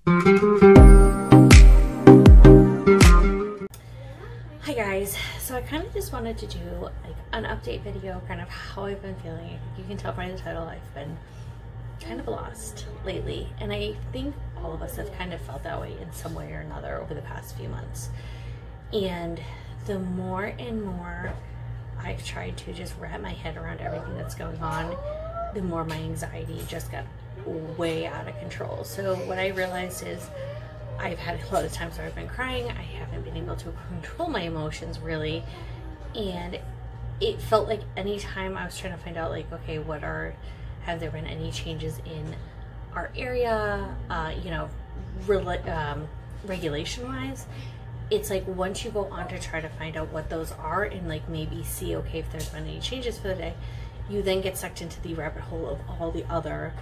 Hi guys, so I kind of just wanted to do like an update video, kind of how I've been feeling. You can tell by the title I've been kind of lost lately, and I think all of us have kind of felt that way in some way or another over the past few months. And the more and more I've tried to just wrap my head around everything that's going on, the more my anxiety just got way out of control. So what I realized is I've had a lot of times where I've been crying. I haven't been able to control my emotions really, and it felt like anytime I was trying to find out like, okay, have there been any changes in our area, you know, regulation wise, it's like once you go on to try to find out what those are and like maybe see, okay, if there's been any changes for the day, you then get sucked into the rabbit hole of all the other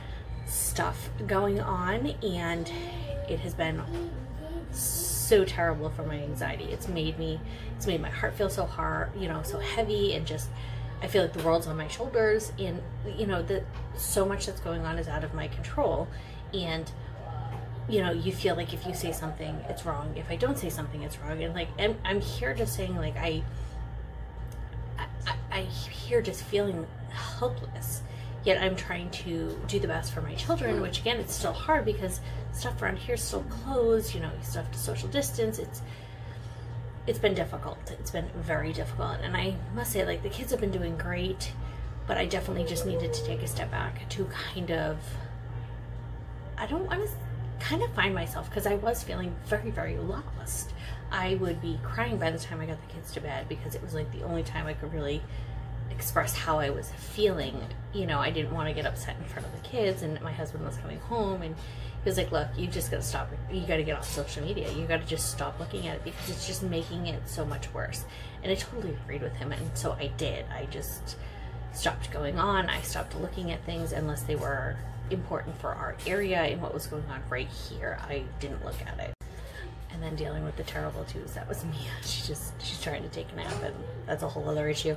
stuff going on, and it has been so terrible for my anxiety. It's made my heart feel so hard, you know, so heavy, and just I feel like the world's on my shoulders, and you know that so much that's going on is out of my control. And you know, you feel like if you say something, it's wrong. If I don't say something, it's wrong. And like, I'm here just saying like I here just feeling helpless. Yet I'm trying to do the best for my children, which again, it's still hard because stuff around here is still closed. You know, you still have to social distance. It's been difficult. It's been very difficult. And I must say, like, the kids have been doing great, but I definitely just needed to take a step back to kind of, I don't want to kind of find myself, because I was feeling very, very lost. I would be crying by the time I got the kids to bed because it was like the only time I could really express how I was feeling. You know, I didn't want to get upset in front of the kids, and my husband was coming home and he was like, look, you just gotta stop, you gotta get off social media, you gotta just stop looking at it because it's just making it so much worse. And I totally agreed with him, and so I did. I just stopped going on. I stopped looking at things unless they were important for our area and what was going on right here. I didn't look at it. And then dealing with the terrible twos, that was me. She's trying to take a nap, and that's a whole other issue.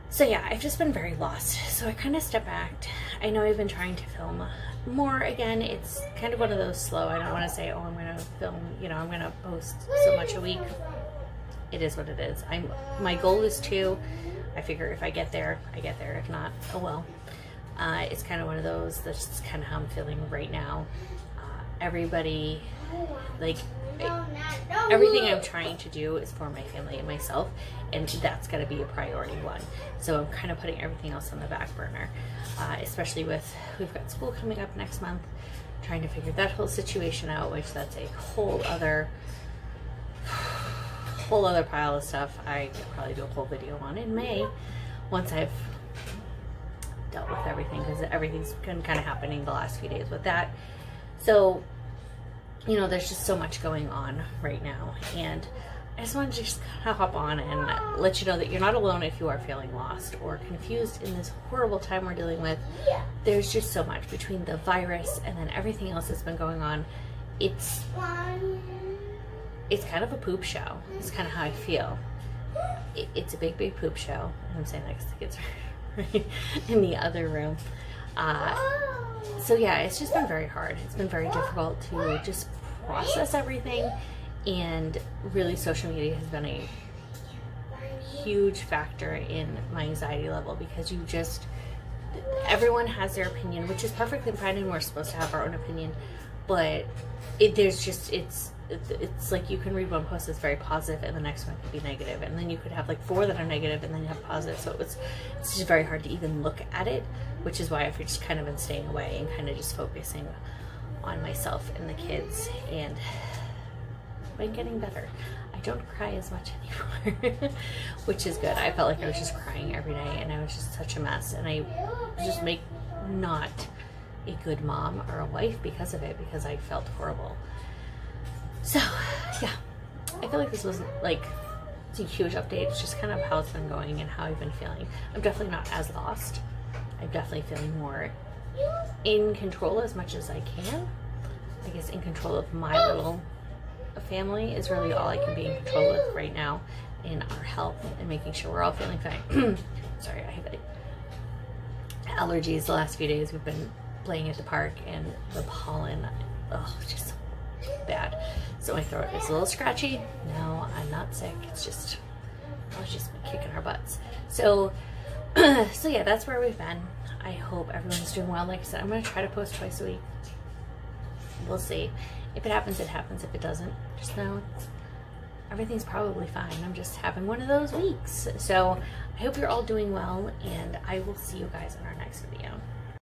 So yeah, I've just been very lost. So I kind of stepped back. I know I've been trying to film more again. It's kind of one of those slow. I don't want to say, oh, I'm going to film, you know, I'm going to post so much a week. It is what it is. My goal is 2. I figure if I get there, I get there. If not, oh well. It's kind of one of those, that's just kind of how I'm feeling right now. Everybody, like, everything I'm trying to do is for my family and myself, and that's got to be a priority one. So I'm kind of putting everything else on the back burner, especially with, we've got school coming up next month, trying to figure that whole situation out, which that's a whole other pile of stuff I could probably do a whole video on in May once I've dealt with everything, because everything's been kind of happening the last few days with that. So, you know, there's just so much going on right now, and I just wanted to just kind of hop on and let you know that you're not alone if you are feeling lost or confused in this horrible time we're dealing with. There's just so much between the virus and then everything else that's been going on. It's kind of a poop show. It's kind of how I feel. It's a big, big poop show. And I'm saying that because the kids are right in the other room. So yeah, it's just been very hard. It's been very difficult to just process everything, and really social media has been a huge factor in my anxiety level, because everyone has their opinion, which is perfectly fine, and we're supposed to have our own opinion, but it's like you can read one post that's very positive and the next one could be negative, and then you could have like 4 that are negative and then you have positive. So it's just very hard to even look at it, which is why I've just kind of been staying away and kind of just focusing on myself and the kids, and been getting better. I don't cry as much anymore, which is good. I felt like I was just crying every day, and I was just such a mess, and I just not a good mom or a wife because of it, because I felt horrible. So yeah, I feel like this wasn't like it's a huge update. It's just kind of how it's been going and how I've been feeling. I'm definitely not as lost. I'm definitely feeling more in control as much as I can. I guess in control of my little family is really all I can be in control with right now, in our health and making sure we're all feeling fine. Sorry, I have allergies the last few days. We've been playing at the park, and the pollen oh, just bad. So my throat is a little scratchy. No, I'm not sick. It's just been kicking our butts. So, so yeah, that's where we've been. I hope everyone's doing well. Like I said, I'm going to try to post twice a week. We'll see. If it happens, it happens. If it doesn't, just know everything's probably fine. I'm just having one of those weeks. So I hope you're all doing well, and I will see you guys in our next video.